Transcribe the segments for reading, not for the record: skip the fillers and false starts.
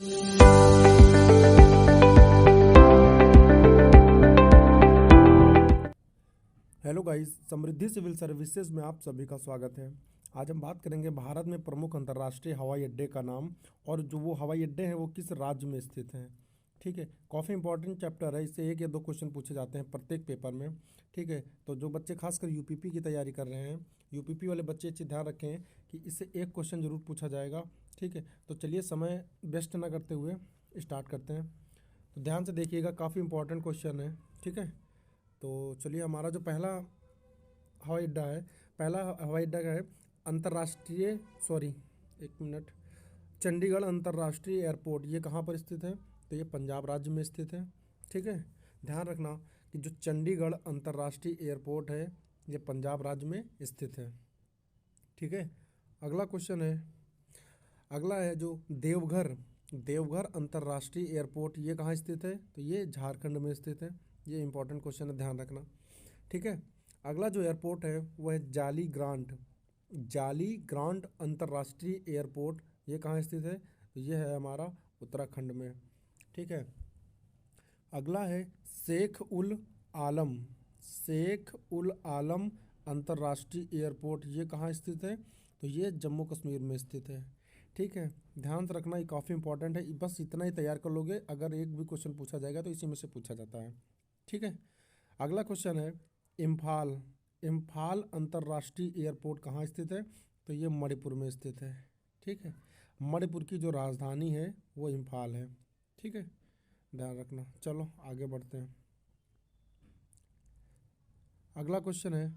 Hello guys, समृद्धि civil services में आप सभी का स्वागत है। आज हम बात करेंगे भारत में प्रमुख अंतर्राष्ट्रीय हवाई अड्डे का नाम और जो वो हवाई अड्डे हैं वो किस राज्य में स्थित हैं। ठीक है, काफ़ी इंपॉर्टेंट चैप्टर है, इससे 1 या 2 क्वेश्चन पूछे जाते हैं प्रत्येक पेपर में। ठीक है, तो जो बच्चे खासकर यूपीपी की तैयारी कर रहे हैं, यूपीपी वाले बच्चे इस चीज़ ध्यान रखें कि इससे 1 क्वेश्चन जरूर पूछा जाएगा। ठीक है, तो चलिए समय वेस्ट ना करते हुए स्टार्ट करते हैं। तो ध्यान से देखिएगा, काफ़ी इंपॉर्टेंट क्वेश्चन है। ठीक है, तो चलिए, हमारा जो पहला हवाई अड्डा है, पहला हवाई अड्डा का है अंतर्राष्ट्रीय सॉरी एक मिनट चंडीगढ़ अंतर्राष्ट्रीय एयरपोर्ट। ये कहाँ पर स्थित है? तो ये पंजाब राज्य में स्थित है। ठीक है, ध्यान रखना कि जो चंडीगढ़ अंतर्राष्ट्रीय एयरपोर्ट है ये पंजाब राज्य में स्थित है। ठीक है, अगला क्वेश्चन है, अगला है जो देवघर देवघर अंतर्राष्ट्रीय एयरपोर्ट, ये कहाँ स्थित है? तो ये झारखंड में स्थित है। ये इंपॉर्टेंट क्वेश्चन है, ध्यान रखना। ठीक है, अगला जो एयरपोर्ट है वो है जाली ग्रांट अंतर्राष्ट्रीय एयरपोर्ट। ये कहाँ स्थित है? तो ये है हमारा उत्तराखंड में। ठीक है, अगला है आलम शेख उल आलम अंतर्राष्ट्रीय एयरपोर्ट। ये कहाँ स्थित है? तो ये जम्मू कश्मीर में स्थित है। ठीक है, ध्यान से रखना, ये काफ़ी इंपॉर्टेंट है। बस इतना ही तैयार कर लोगे, अगर एक भी क्वेश्चन पूछा जाएगा तो इसी में से पूछा जाता है। ठीक है, अगला क्वेश्चन है इम्फाल इम्फाल अंतर्राष्ट्रीय एयरपोर्ट कहाँ स्थित है? तो ये मणिपुर में स्थित है। ठीक है, मणिपुर की जो राजधानी है वो इम्फाल है। ठीक है, ध्यान रखना। चलो आगे बढ़ते हैं। अगला क्वेश्चन है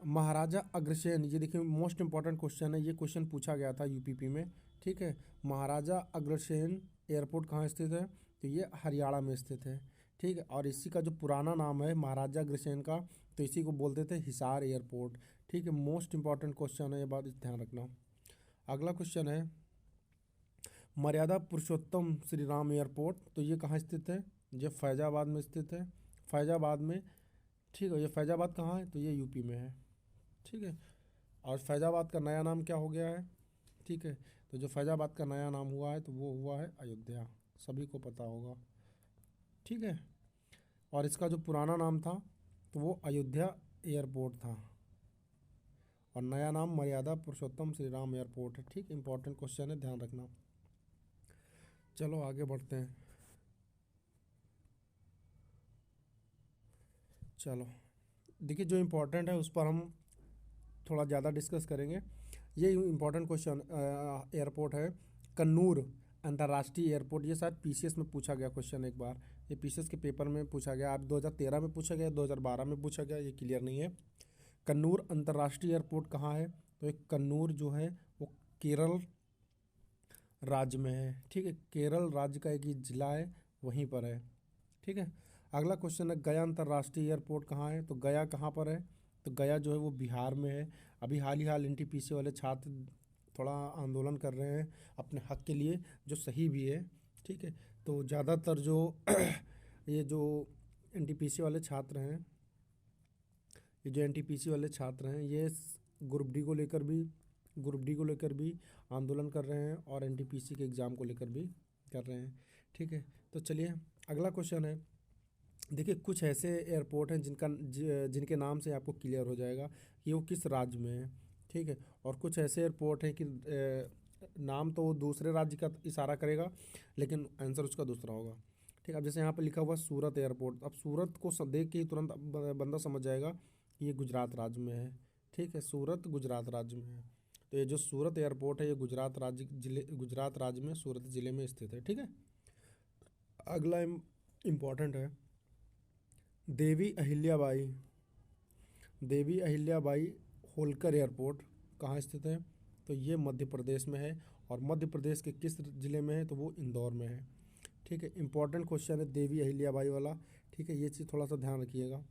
महाराजा अग्रसेन। ये देखिए, मोस्ट इंपॉर्टेंट क्वेश्चन है, ये क्वेश्चन पूछा गया था यूपीपी में। ठीक है, महाराजा अग्रसेन एयरपोर्ट कहाँ स्थित है? तो ये हरियाणा में स्थित है। ठीक है, और इसी का जो पुराना नाम है महाराजा अग्रसेन का, तो इसी को बोलते थे हिसार एयरपोर्ट। ठीक है, मोस्ट इंपॉर्टेंट क्वेश्चन है, ये बात ध्यान रखना। अगला क्वेश्चन है मर्यादा पुरुषोत्तम श्री राम एयरपोर्ट। तो ये कहाँ स्थित है? ये फैज़ाबाद में स्थित है, फैज़ाबाद में। ठीक है, ये फैज़ाबाद कहाँ है? तो ये यूपी में है। ठीक है, और फैज़ाबाद का नया नाम क्या हो गया है? ठीक है, तो जो फैज़ाबाद का नया नाम हुआ है तो वो हुआ है अयोध्या, सभी को पता होगा। ठीक है, और इसका जो पुराना नाम था तो वो अयोध्या एयरपोर्ट था, और नया नाम मर्यादा पुरुषोत्तम श्री राम एयरपोर्ट है। ठीक, इंपॉर्टेंट क्वेश्चन है, ध्यान रखना। चलो आगे बढ़ते हैं। चलो देखिए, जो इम्पोर्टेंट है उस पर हम थोड़ा ज़्यादा डिस्कस करेंगे। ये इम्पोर्टेंट क्वेश्चन एयरपोर्ट है कन्नूर अंतर्राष्ट्रीय एयरपोर्ट। ये शायद पीसीएस में पूछा गया क्वेश्चन एक बार, ये पीसीएस के पेपर में पूछा गया। अब 2013 में पूछा गया, 2012 में पूछा गया, ये क्लियर नहीं है। कन्नूर अंतर्राष्ट्रीय एयरपोर्ट कहाँ है? तो एक कन्नूर जो है वो केरल राज्य में है। ठीक है, केरल राज्य का एक ही जिला है, वहीं पर है। ठीक है, अगला क्वेश्चन है गया अंतर्राष्ट्रीय एयरपोर्ट कहाँ है? तो गया कहाँ पर है? तो गया जो है वो बिहार में है। अभी हाल ही हाल एनटीपीसी वाले छात्र थोड़ा आंदोलन कर रहे हैं अपने हक के लिए, जो सही भी है। ठीक है, तो ज़्यादातर जो ये जो एनटीपीसी वाले छात्र हैं ये जो एनटीपीसी वाले छात्र हैं ये ग्रुप डी को लेकर भी आंदोलन कर रहे हैं, और एनटीपीसी के एग्ज़ाम को लेकर भी कर रहे हैं। ठीक है, तो चलिए अगला क्वेश्चन है। देखिए, कुछ ऐसे एयरपोर्ट हैं जिनके नाम से आपको क्लियर हो जाएगा कि वो किस राज्य में है। ठीक है, और कुछ ऐसे एयरपोर्ट हैं कि नाम तो वो दूसरे राज्य का इशारा करेगा लेकिन आंसर उसका दूसरा होगा। ठीक है, अब जैसे यहाँ पे लिखा हुआ सूरत एयरपोर्ट, अब सूरत को देख के ही तुरंत बंदा समझ जाएगा कि ये गुजरात राज्य में है। ठीक है, सूरत गुजरात राज्य में है। तो ये जो सूरत एयरपोर्ट है ये गुजरात राज्य में सूरत ज़िले में स्थित है। ठीक है, अगला इम्पॉर्टेंट है देवी अहिल्याबाई देवी अहिल्याबाई होलकर एयरपोर्ट कहाँ स्थित है? तो ये मध्य प्रदेश में है, और मध्य प्रदेश के किस ज़िले में है? तो वो इंदौर में है। ठीक है, इंपॉर्टेंट क्वेश्चन है देवी अहिल्याबाई वाला। ठीक है, ये चीज़ थोड़ा सा ध्यान रखिएगा।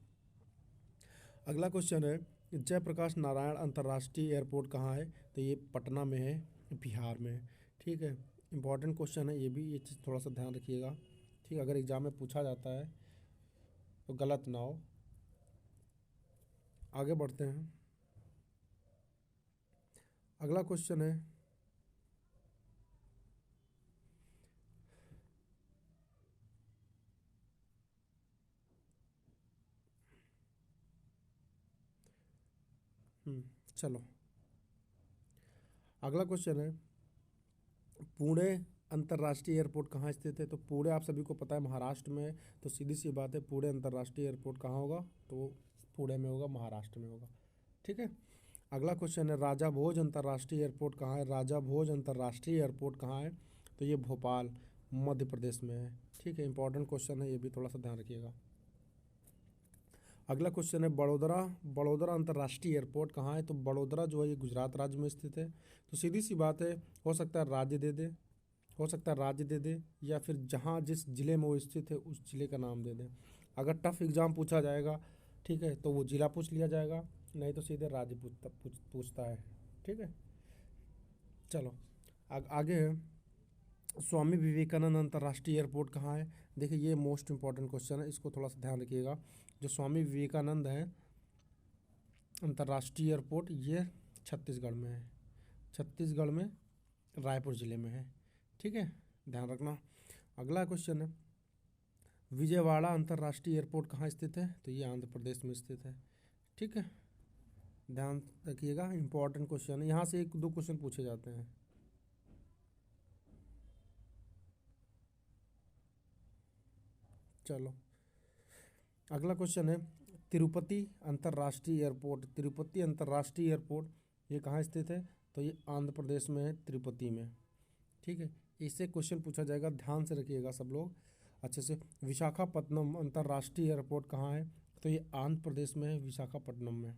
अगला क्वेश्चन है जयप्रकाश नारायण अंतर्राष्ट्रीय एयरपोर्ट कहाँ है? तो ये पटना में है, बिहार में। ठीक है, इंपॉर्टेंट क्वेश्चन है ये भी, ये चीज़ थोड़ा सा ध्यान रखिएगा। ठीक है, अगर एग्ज़ाम में पूछा जाता है तो गलत ना हो। आगे बढ़ते हैं। अगला क्वेश्चन है चलो अगला क्वेश्चन है, पुणे अंतर्राष्ट्रीय एयरपोर्ट कहाँ स्थित है? तो पुणे आप सभी को पता है महाराष्ट्र में है, तो सीधी सी बात है पुणे अंतर्राष्ट्रीय एयरपोर्ट कहाँ होगा? तो वो पुणे में होगा, महाराष्ट्र में होगा। ठीक है। अगला क्वेश्चन है, राजा भोज अंतर्राष्ट्रीय एयरपोर्ट कहाँ है? राजा भोज अंतर्राष्ट्रीय एयरपोर्ट कहाँ है? तो ये भोपाल मध्य प्रदेश में है। ठीक है, इंपॉर्टेंट क्वेश्चन है, ये भी थोड़ा सा ध्यान रखिएगा। अगला क्वेश्चन है, बड़ोदरा बड़ोदरा अंतर्राष्ट्रीय एयरपोर्ट कहाँ है? तो बड़ोदरा जो है ये गुजरात राज्य में स्थित है। तो सीधी सी बात है, हो सकता है राज्य दे दे, हो सकता है राज्य दे दे, या फिर जहाँ जिस जिले में वो स्थित है उस जिले का नाम दे दे। अगर टफ एग्जाम पूछा जाएगा, ठीक है, तो वो जिला पूछ लिया जाएगा, नहीं तो सीधे राज्य पूछता है। ठीक है। चलो आगे है, स्वामी विवेकानंद अंतर्राष्ट्रीय एयरपोर्ट कहाँ है? देखिए ये मोस्ट इंपॉर्टेंट क्वेश्चन है, इसको थोड़ा सा ध्यान रखिएगा। जो स्वामी विवेकानंद है अंतर्राष्ट्रीय एयरपोर्ट, ये छत्तीसगढ़ में है, छत्तीसगढ़ में रायपुर ज़िले में है। ठीक है, ध्यान रखना। अगला क्वेश्चन है, विजयवाड़ा अंतर्राष्ट्रीय एयरपोर्ट कहाँ स्थित है? तो ये आंध्र प्रदेश में स्थित है। ठीक है, ध्यान रखिएगा, इंपॉर्टेंट क्वेश्चन है, यहाँ से एक दो क्वेश्चन पूछे जाते हैं। चलो अगला क्वेश्चन है, तिरुपति अंतर्राष्ट्रीय एयरपोर्ट, तिरुपति अंतर्राष्ट्रीय एयरपोर्ट ये कहाँ स्थित है? तो ये आंध्र प्रदेश में है, तिरुपति में। ठीक है, इससे क्वेश्चन पूछा जाएगा, ध्यान से रखिएगा सब लोग अच्छे से। विशाखापट्टनम अंतर्राष्ट्रीय एयरपोर्ट कहाँ है? तो ये आंध्र प्रदेश में है, विशाखापट्टनम में।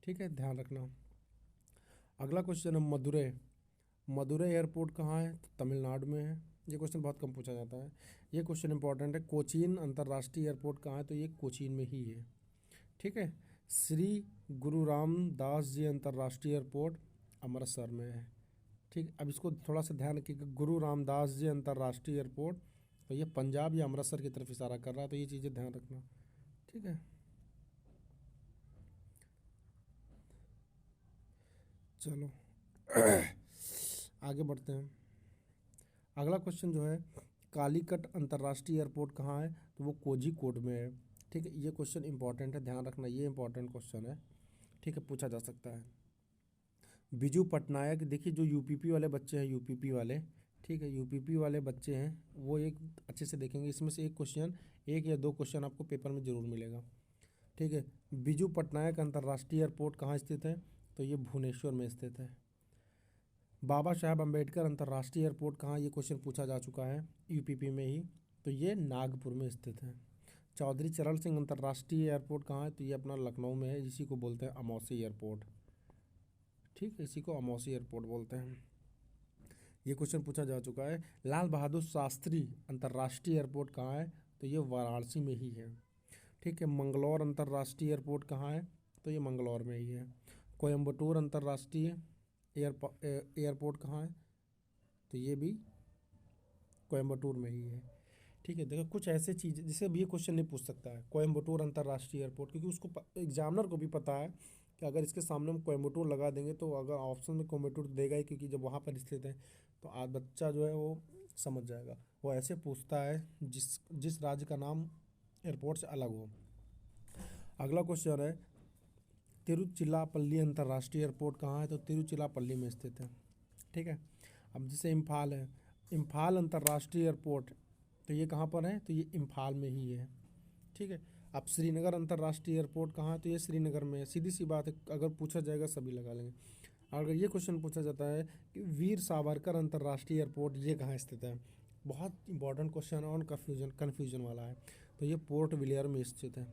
ठीक है, ध्यान रखना। अगला क्वेश्चन है, मदुरै मदुरै एयरपोर्ट कहाँ है? तो तमिलनाडु में है। ये क्वेश्चन बहुत कम पूछा जाता है, ये क्वेश्चन इंपॉर्टेंट है। कोचीन अंतर्राष्ट्रीय एयरपोर्ट कहाँ है? तो ये कोचीन में ही है। ठीक है, श्री गुरु रामदास जी अंतर्राष्ट्रीय एयरपोर्ट अमृतसर में है। ठीक, अब इसको थोड़ा सा ध्यान रखिएगा, गुरु रामदास जी अंतर्राष्ट्रीय एयरपोर्ट, तो ये पंजाब या अमृतसर की तरफ इशारा कर रहा है, तो ये चीज़ें ध्यान रखना। ठीक है, चलो आगे बढ़ते हैं। अगला क्वेश्चन जो है, कालीकट अंतर्राष्ट्रीय एयरपोर्ट कहाँ है? तो वो कोझीकोड में है। ठीक है, ये क्वेश्चन इंपॉर्टेंट है, ध्यान रखना, ये इंपॉर्टेंट क्वेश्चन है। ठीक है, पूछा जा सकता है। बिजू पटनायक, देखिए जो यूपीपी वाले बच्चे हैं, यूपीपी वाले, ठीक है, यूपीपी वाले बच्चे हैं, वो एक अच्छे से देखेंगे, इसमें से एक क्वेश्चन, एक या दो क्वेश्चन आपको पेपर में ज़रूर मिलेगा। ठीक है, बिजू पटनायक अंतर्राष्ट्रीय एयरपोर्ट कहाँ स्थित है? तो ये भुवनेश्वर में स्थित है। बाबा साहेब अम्बेडकर अंतर्राष्ट्रीय एयरपोर्ट कहाँ? ये क्वेश्चन पूछा जा चुका है यूपीपी में ही, तो ये नागपुर में स्थित है। चौधरी चरण सिंह अंतर्राष्ट्रीय एयरपोर्ट कहाँ है? तो ये अपना लखनऊ में है, इसी को बोलते हैं अमौसी एयरपोर्ट। ठीक है, इसी को अमौसी एयरपोर्ट बोलते हैं। ये क्वेश्चन पूछा जा चुका है। लाल बहादुर शास्त्री अंतर्राष्ट्रीय एयरपोर्ट कहाँ है? तो ये वाराणसी में ही है। ठीक है, मंगलौर अंतर्राष्ट्रीय एयरपोर्ट कहाँ है? तो ये मंगलौर में ही है। कोयम्बटूर अंतर्राष्ट्रीय एयरपोर्ट कहाँ है? तो ये भी कोयम्बटूर में ही है। ठीक है, देखो कुछ ऐसे चीज़ जिसे अब ये क्वेश्चन नहीं पूछ सकता है कोयम्बटूर अंतर्राष्ट्रीय एयरपोर्ट, क्योंकि उसको एग्जामिनर को भी पता है कि अगर इसके सामने हम कोयम्बटूर लगा देंगे तो अगर ऑप्शन में कोयम्बटूर देगा ही, क्योंकि जब वहाँ पर स्थित है तो आज बच्चा जो है वो समझ जाएगा। वो ऐसे पूछता है जिस जिस राज्य का नाम एयरपोर्ट से अलग हो। अगला क्वेश्चन है, तिरुचिरापल्ली अंतर्राष्ट्रीय एयरपोर्ट कहाँ है? तो तिरुचिरापल्ली में स्थित है। ठीक है, अब जैसे इम्फाल है, इम्फाल अंतर्राष्ट्रीय एयरपोर्ट, तो ये कहाँ पर है? तो ये इम्फाल में ही है। ठीक है, अब श्रीनगर अंतर्राष्ट्रीय एयरपोर्ट कहाँ है? तो ये श्रीनगर में है। सीधी सी बात है, अगर पूछा जाएगा सभी लगा लेंगे। अगर ये क्वेश्चन पूछा जाता है कि वीर सावरकर अंतर्राष्ट्रीय एयरपोर्ट ये कहाँ स्थित है, बहुत इंपॉर्टेंट क्वेश्चन है और कन्फ्यूजन वाला है, तो ये पोर्ट विलियर में स्थित है।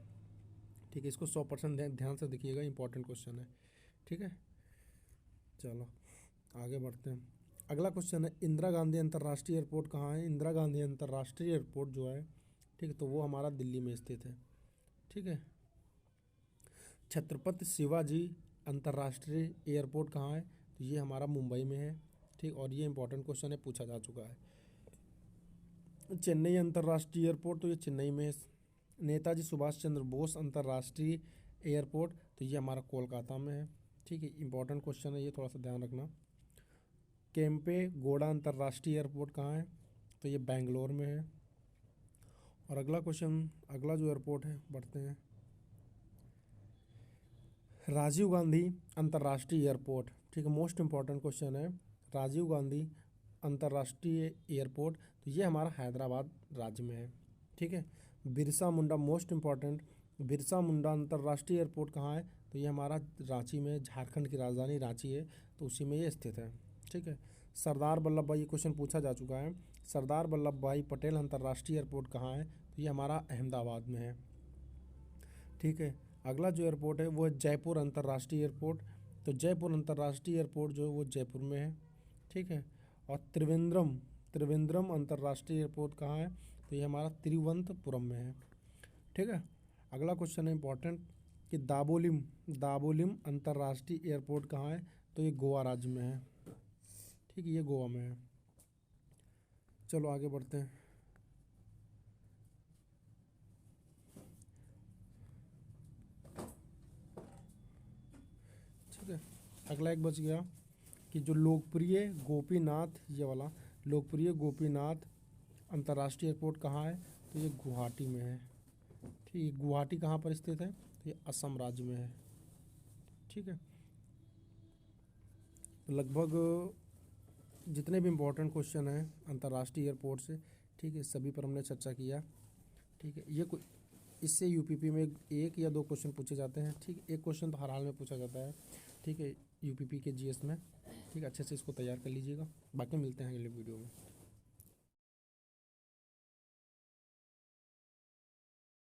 ठीक है, इसको 100% ध्यान से देखिएगा, इंपॉर्टेंट क्वेश्चन है। ठीक है, चलो आगे बढ़ते हैं। अगला क्वेश्चन है, इंदिरा गांधी अंतर्राष्ट्रीय एयरपोर्ट कहाँ है? इंदिरा गांधी अंतर्राष्ट्रीय एयरपोर्ट जो है, ठीक है, तो वो हमारा दिल्ली में स्थित है। ठीक है, छत्रपति शिवाजी अंतर्राष्ट्रीय एयरपोर्ट कहाँ है? तो ये हमारा मुंबई में है। ठीक, और ये इंपॉर्टेंट क्वेश्चन है, पूछा जा चुका है। चेन्नई अंतर्राष्ट्रीय एयरपोर्ट, तो ये चेन्नई में है। नेताजी सुभाष चंद्र बोस अंतर्राष्ट्रीय एयरपोर्ट, तो ये हमारा कोलकाता में है। ठीक है, इंपॉर्टेंट क्वेश्चन है, ये थोड़ा सा ध्यान रखना। केम्पे गौड़ा अंतर्राष्ट्रीय एयरपोर्ट कहाँ है? तो ये बेंगलोर में है। और अगला क्वेश्चन, अगला जो एयरपोर्ट है, बढ़ते हैं। राजीव गांधी अंतर्राष्ट्रीय एयरपोर्ट, ठीक है, मोस्ट इम्पॉर्टेंट क्वेश्चन है। राजीव गांधी अंतर्राष्ट्रीय एयरपोर्ट, तो ये हमारा हैदराबाद राज्य में है, ठीक है। बिरसा मुंडा, मोस्ट इम्पॉर्टेंट, बिरसा मुंडा अंतर्राष्ट्रीय एयरपोर्ट कहाँ है, तो ये हमारा रांची में, झारखंड की राजधानी रांची है, तो उसी में ये स्थित है, ठीक है। सरदार वल्लभ भाई, ये क्वेश्चन पूछा जा चुका है, सरदार वल्लभ भाई पटेल अंतर्राष्ट्रीय एयरपोर्ट कहाँ है, तो ये हमारा अहमदाबाद में है, ठीक है। अगला जो एयरपोर्ट है वो है जयपुर अंतर्राष्ट्रीय एयरपोर्ट, तो जयपुर अंतर्राष्ट्रीय एयरपोर्ट जो है वो जयपुर में है, ठीक है। और त्रिवेंद्रम, त्रिवेंद्रम अंतर्राष्ट्रीय एयरपोर्ट कहाँ है, तो ये हमारा तिरुवनंतपुरम में है, ठीक है। अगला क्वेश्चन है इंपॉर्टेंट कि दाबोलिम, दाबोलिम अंतर्राष्ट्रीय एयरपोर्ट कहाँ है, तो ये गोवा राज्य में है, ठीक है, ये गोवा में है। चलो आगे बढ़ते हैं। ठीक है, अगला एक बच गया कि जो लोकप्रिय गोपीनाथ, ये वाला लोकप्रिय गोपीनाथ अंतर्राष्ट्रीय एयरपोर्ट कहाँ है, तो ये गुवाहाटी में है, ठीक है। गुवाहाटी कहाँ पर स्थित है, तो ये असम राज्य में है, ठीक है। तो लगभग जितने भी इम्पोर्टेंट क्वेश्चन हैं अंतर्राष्ट्रीय एयरपोर्ट से, ठीक है, सभी पर हमने चर्चा किया, ठीक है। ये इससे यूपीपी में एक या दो क्वेश्चन पूछे जाते हैं, ठीक है, एक क्वेश्चन तो हर हाल में पूछा जाता है, ठीक है, यूपीपी के जीएस में, ठीक है। अच्छे से इसको तैयार कर लीजिएगा, बाकी मिलते हैं अगले वीडियो में।